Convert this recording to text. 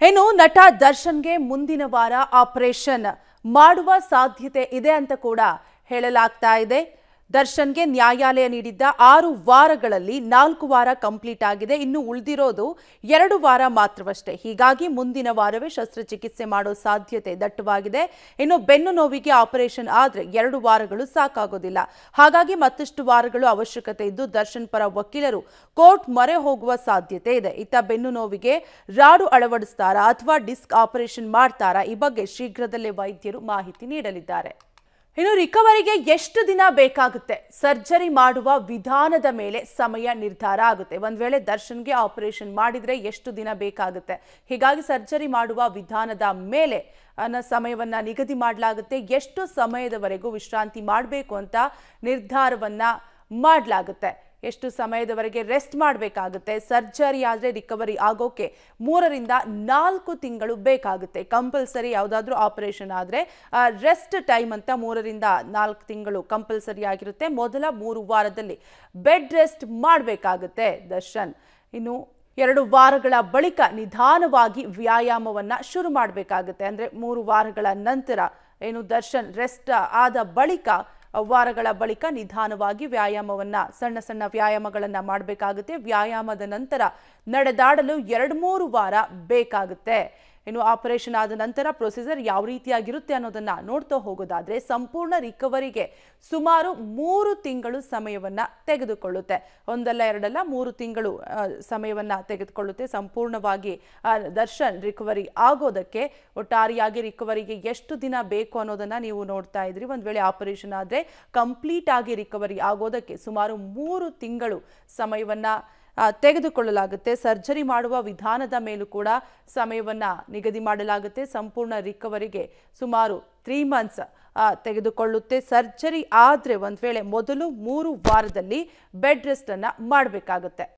ಇನ್ನು ನಟ ದರ್ಶನ್ಗೆ ಮುಂದಿನ ವಾರ ಆಪರೇಷನ್ ಮಾಡುವ ಸಾಧ್ಯತೆ ಇದೆ ಅಂತ ಕೂಡ ಹೇಳಲಾಗ್ತಾ ಇದೆ. ದರ್ಶನ್ಗೆ ನ್ಯಾಯಾಲಯ ನೀಡಿದ್ದ 6 ವಾರಗಳಲ್ಲಿ 4 ವಾರ ಕಂಪ್ಲೀಟ್ ಆಗಿದೆ. ಇನ್ನು ಉಳಿದಿರೋದು 2 ವಾರ ಮಾತ್ರವಷ್ಟೇ. ಹೀಗಾಗಿ ಮುಂದಿನ ವಾರವೇ ಶಸ್ತ್ರಚಿಕಿತ್ಸೆ ಮಾಡೋ ಸಾಧ್ಯತೆ ದಟ್ಟವಾಗಿದೆ. ಇನ್ನು ಬೆನ್ನು ನೋವಿಗೆ ಆಪರೇಷನ್ ಆದ್ರೆ 2 ವಾರಗಳು ಸಾಕಾಗೋದಿಲ್ಲ. ಹಾಗಾಗಿ ಮತ್ತಷ್ಟು ವಾರಗಳು ಅವಶ್ಯಕತೆ ಇದ್ದು ದರ್ಶನ್ ಪರ ವಕೀಲರು ಕೋರ್ಟ್ ಮೊರೆ ಹೋಗುವ ಸಾಧ್ಯತೆ ಇದೆ. ಇತ್ತ ಬೆನ್ನು ನೋವಿಗೆ ರಾಡು ಅಳವಡಿಸ್ತಾರಾ ಅಥವಾ ಡಿಸ್ಕ್ ಆಪರೇಷನ್ ಮಾಡ್ತಾರಾ ಈ ಬಗ್ಗೆ ಶೀಘ್ರದಲ್ಲೇ ವೈದ್ಯರು ಮಾಹಿತಿ ನೀಡಲಿದ್ದಾರೆ. ಇನ್ನು ರಿಕವರಿಗೆ ಎಷ್ಟು ದಿನ ಬೇಕಾಗುತ್ತೆ? ಸರ್ಜರಿ ಮಾಡುವ ವಿಧಾನದ ಮೇಲೆ ಸಮಯ ನಿರ್ಧಾರ ಆಗುತ್ತೆ. ಒಂದ್ ವೇಳೆ ದರ್ಶನ್ಗೆ ಆಪರೇಷನ್ ಮಾಡಿದ್ರೆ ಎಷ್ಟು ದಿನ ಬೇಕಾಗುತ್ತೆ, ಹೀಗಾಗಿ ಸರ್ಜರಿ ಮಾಡುವ ವಿಧಾನದ ಮೇಲೆ ಸಮಯವನ್ನ ನಿಗದಿ ಮಾಡಲಾಗುತ್ತೆ. ಎಷ್ಟು ಸಮಯದವರೆಗೂ ವಿಶ್ರಾಂತಿ ಮಾಡಬೇಕು ಅಂತ ನಿರ್ಧಾರವನ್ನ ಮಾಡಲಾಗುತ್ತೆ. ಎಷ್ಟು ಸಮಯದವರೆಗೆ ರೆಸ್ಟ್ ಮಾಡಬೇಕಾಗುತ್ತೆ. ಸರ್ಜರಿ ಆದರೆ ರಿಕವರಿ ಆಗೋಕೆ 3 ರಿಂದ 4 ತಿಂಗಳು ಬೇಕಾಗುತ್ತೆ. ಕಂಪಲ್ಸರಿ ಯಾವುದಾದ್ರೂ ಆಪರೇಷನ್ ಆದರೆ ರೆಸ್ಟ್ ಟೈಮ್ ಅಂತ 3 ರಿಂದ 4 ತಿಂಗಳು ಕಂಪಲ್ಸರಿ ಆಗಿರುತ್ತೆ. ಮೊದಲ 3 ವಾರದಲ್ಲಿ ಬೆಡ್ ರೆಸ್ಟ್ ಮಾಡಬೇಕಾಗುತ್ತೆ ದರ್ಶನ್. ಇನ್ನು 2 ವಾರಗಳ ಬಳಿಕ ನಿಧಾನವಾಗಿ ವ್ಯಾಯಾಮವನ್ನ ಶುರು ಮಾಡಬೇಕಾಗುತ್ತೆ. ಅಂದರೆ 3 ವಾರಗಳ ನಂತರ ಏನು ದರ್ಶನ್ ರೆಸ್ಟ್ ಆದ ಬಳಿಕ ವಾರಗಳ ಬಳಿಕ ನಿಧಾನವಾಗಿ ವ್ಯಾಯಾಮವನ್ನ ಸಣ್ಣ ಸಣ್ಣ ವ್ಯಾಯಾಮಗಳನ್ನ ಮಾಡಬೇಕಾಗುತ್ತೆ. ವ್ಯಾಯಾಮದ ನಂತರ ನಡೆದಾಡಲು 2-3 ವಾರ ಬೇಕಾಗುತ್ತೆ. ಇನ್ನು ಆಪರೇಷನ್ ಆದ ನಂತರ ಪ್ರೊಸೀಜರ್ ಯಾವ ರೀತಿಯಾಗಿರುತ್ತೆ ಅನ್ನೋದನ್ನ ನೋಡ್ತಾ ಹೋಗೋದಾದ್ರೆ ಸಂಪೂರ್ಣ ರಿಕವರಿಗೆ ಸುಮಾರು 3 ತಿಂಗಳು ಸಮಯವನ್ನ ತೆಗೆದುಕೊಳ್ಳುತ್ತೆ. ಒಂದಲ್ಲ ಎರಡಲ್ಲ 3 ತಿಂಗಳು ಸಮಯವನ್ನ ತೆಗೆದುಕೊಳ್ಳುತ್ತೆ ಸಂಪೂರ್ಣವಾಗಿ ದರ್ಶನ್ ರಿಕವರಿ ಆಗೋದಕ್ಕೆ. ಒಟ್ಟಾರೆಯಾಗಿ ರಿಕವರಿಗೆ ಎಷ್ಟು ದಿನ ಬೇಕು ಅನ್ನೋದನ್ನ ನೀವು ನೋಡ್ತಾ ಇದ್ರಿ. ಒಂದ್ ವೇಳೆ ಆಪರೇಷನ್ ಆದ್ರೆ ಕಂಪ್ಲೀಟ್ ಆಗಿ ರಿಕವರಿ ಆಗೋದಕ್ಕೆ ಸುಮಾರು 3 ತಿಂಗಳು ಸಮಯವನ್ನ ತೆಗೆದುಕೊಳ್ಳಲಾಗುತ್ತೆ. ಸರ್ಜರಿ ಮಾಡುವ ವಿಧಾನದ ಮೇಲೂ ಕೂಡ ಸಮಯವನ್ನ ನಿಗದಿ ಮಾಡಲಾಗುತ್ತೆ. ಸಂಪೂರ್ಣ ರಿಕವರಿಗೆ ಸುಮಾರು 3 ಮಂತ್ಸ್ ತೆಗೆದುಕೊಳ್ಳುತ್ತೆ. ಸರ್ಜರಿ ಆದ್ರೆ ಒಂದ್ ವೇಳೆ ಮೊದಲು 3 ವಾರದಲ್ಲಿ ಬೆಡ್ ರೆಸ್ಟ್ ಅನ್ನ ಮಾಡಬೇಕಾಗುತ್ತೆ.